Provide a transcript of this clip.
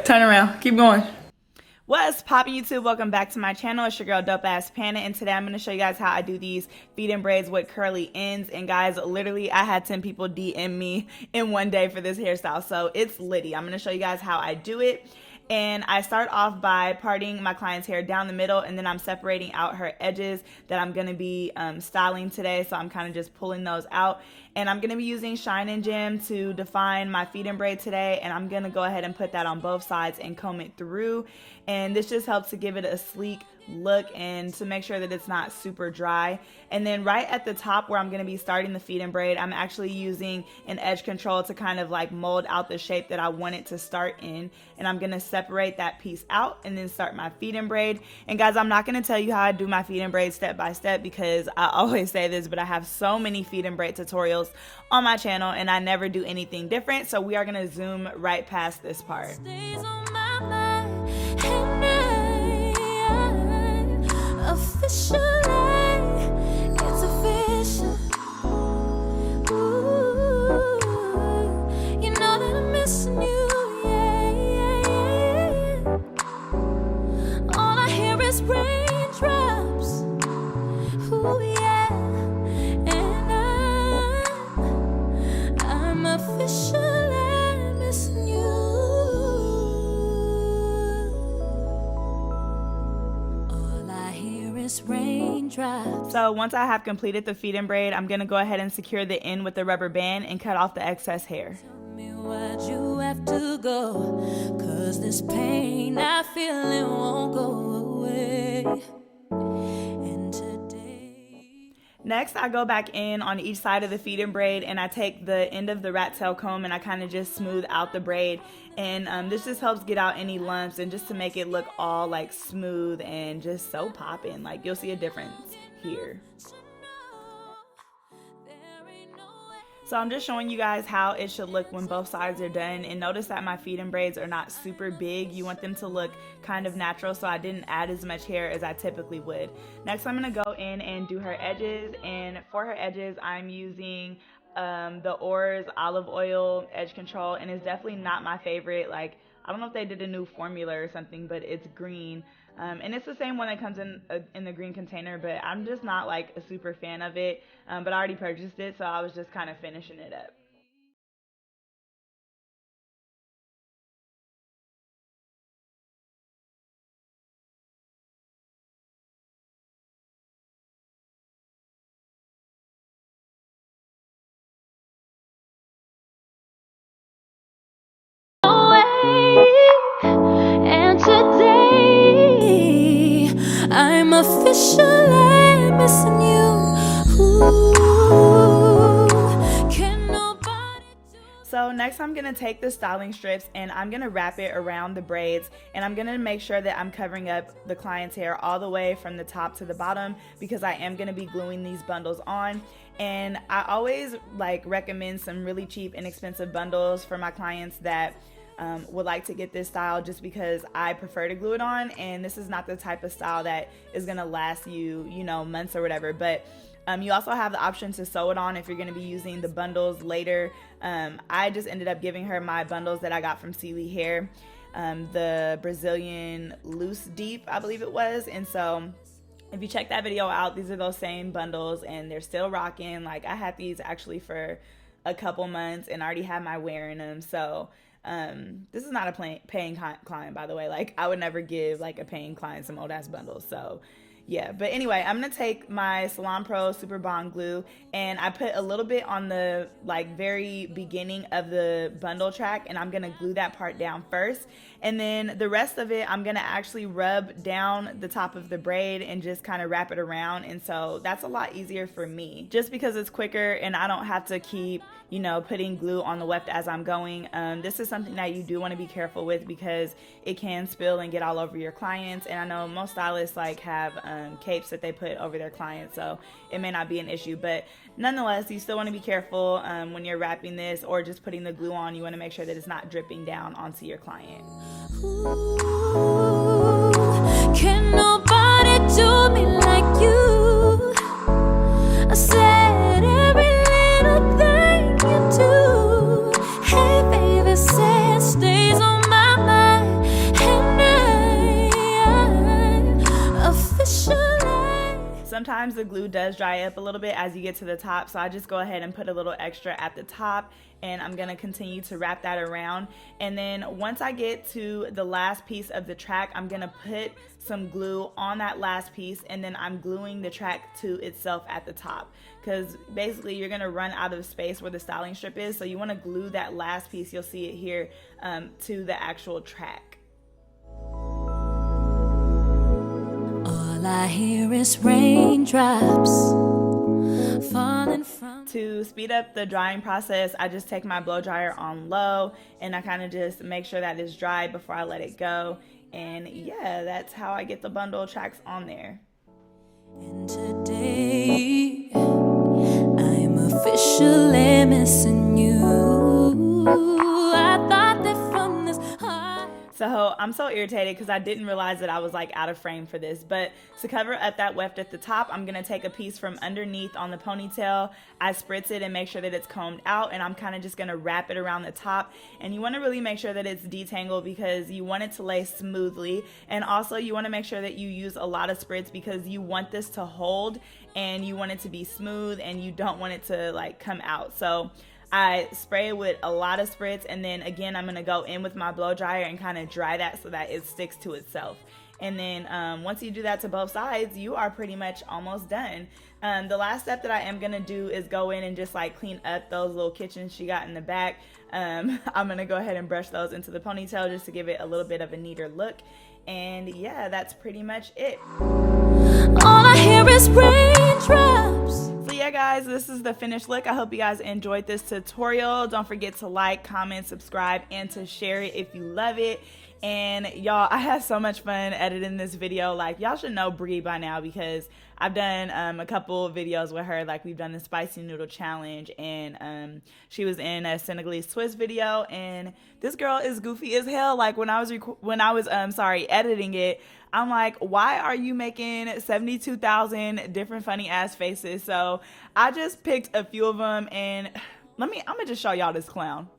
Turn around. Keep going. What's poppin' YouTube? Welcome back to my channel. It's your girl DOPEaxxPANA, and today I'm going to show you guys how I do these feed-in braids with curly ends. And guys, literally I had 10 people DM me in one day for this hairstyle, so it's litty. I'm going to show you guys how I do it. And I start off by parting my client's hair down the middle, and then I'm separating out her edges that I'm going to be styling today. So I'm kind of just pulling those out, and I'm going to be using Shine and Gem to define my feed-in braid today, and I'm going to go ahead and put that on both sides and comb it through. And this just helps to give it a sleek look and to make sure that it's not super dry. And then right at the top where I'm going to be starting the feed-in braid, I'm actually using an edge control to kind of like mold out the shape that I want it to start in. And I'm going to separate that piece out and then start my feed-in braid. And guys, I'm not going to tell you how I do my feed-in braid step by step because I always say this, but I have so many feed-in braid tutorials on my channel and I never do anything different. So we are going to zoom right past this part. Officially, it's official. Ooh, you know that I'm missing you, yeah. All I hear is raindrops, ooh, yeah. And I'm officially missing you. Raindrops. So once I have completed the feed-in braid, I'm gonna go ahead and secure the end with the rubber band and cut off the excess hair. Tell me why'd you have to go? 'Cause this pain I feel it won't go away. And today. Next, I go back in on each side of the feed-in braid and I take the end of the rat tail comb and I kind of just smooth out the braid. And this just helps get out any lumps and just to make it look all like smooth and just so poppin'. Like you'll see a difference here. So I'm just showing you guys how it should look when both sides are done. And notice that my feed-in braids are not super big. You want them to look kind of natural, so I didn't add as much hair as I typically would. Next, I'm gonna go in and do her edges. And for her edges, I'm using the Oars olive oil edge control, and it's definitely not my favorite. Like, I don't know if they did a new formula or something, but it's green. And it's the same one that comes in the green container, but I'm just not like a super fan of it. But I already purchased it, so I was just kind of finishing it up. And today I'm officially missing you. Ooh, can nobody do. So next I'm going to take the styling strips and I'm going to wrap it around the braids, and I'm going to make sure that I'm covering up the client's hair all the way from the top to the bottom because I am going to be gluing these bundles on. And I always like recommend some really cheap, inexpensive bundles for my clients that would like to get this style, just because I prefer to glue it on, and this is not the type of style that is going to last you, you know, months or whatever. But you also have the option to sew it on if you're going to be using the bundles later. I just ended up giving her my bundles that I got from Sealy Hair, the Brazilian Loose Deep, I believe it was. And so if you check that video out, these are those same bundles and they're still rocking. Like, I had these actually for a couple months and I already had my wear in them. So this is not a paying client, by the way. Like, I would never give like a paying client some old ass bundles. So yeah, but anyway, I'm gonna take my Salon Pro Super Bond glue and I put a little bit on the like very beginning of the bundle track, and I'm gonna glue that part down first, and then the rest of it I'm gonna actually rub down the top of the braid and just kind of wrap it around. And so that's a lot easier for me just because it's quicker and I don't have to keep, you know, putting glue on the weft as I'm going. This is something that you do want to be careful with because it can spill and get all over your clients, and I know most stylists like have capes that they put over their clients, so it may not be an issue, but nonetheless you still want to be careful when you're wrapping this or just putting the glue on. You want to make sure that it's not dripping down onto your client. Ooh, can nobody do me like you? I said every little thing you do. Hey baby, say it stays on my mind. sometimes the glue does dry up a little bit as you get to the top, so I just go ahead and put a little extra at the top, and I'm gonna continue to wrap that around. And then once I get to the last piece of the track, I'm gonna put some glue on that last piece, and then I'm gluing the track to itself at the top, because basically you're gonna run out of space where the styling strip is, so you wanna glue that last piece, you'll see it here, to the actual track. All I hear is raindrops falling from. To speed up the drying process, I just take my blow dryer on low, and I kind of just make sure that it's dry before I let it go. And yeah, that's how I get the bundle tracks on there. And today I'm officially missing you. I thought that from this heart. So I'm so irritated because I didn't realize that I was like out of frame for this. But to cover up that weft at the top, I'm gonna take a piece from underneath on the ponytail. I spritz it and make sure that it's combed out, and I'm kind of just gonna wrap it around the top. And you want to really make sure that it's detangled because you want it to lay smoothly, and also you want to make sure that you use a lot of spritz because you want this to hold and you want it to be smooth and you don't want it to like come out. So I spray it with a lot of spritz, and then again I'm gonna go in with my blow dryer and kind of dry that so that it sticks to itself. And then once you do that to both sides, you are pretty much almost done. The last step that I am gonna do is go in and just like clean up those little kitchens she got in the back. I'm gonna go ahead and brush those into the ponytail just to give it a little bit of a neater look. And yeah, that's pretty much it. All I hear is raindrops. So yeah guys, this is the finished look. I hope you guys enjoyed this tutorial. Don't forget to like, comment, subscribe, and to share it if you love it. And y'all, I had so much fun editing this video. Like, y'all should know Bree by now because I've done a couple videos with her. Like, we've done the spicy noodle challenge, and she was in a Senegalese twist video, and this girl is goofy as hell. Like, when I was editing it, I'm like, why are you making 72,000 different funny ass faces? So I just picked a few of them, and I'm gonna just show y'all this clown.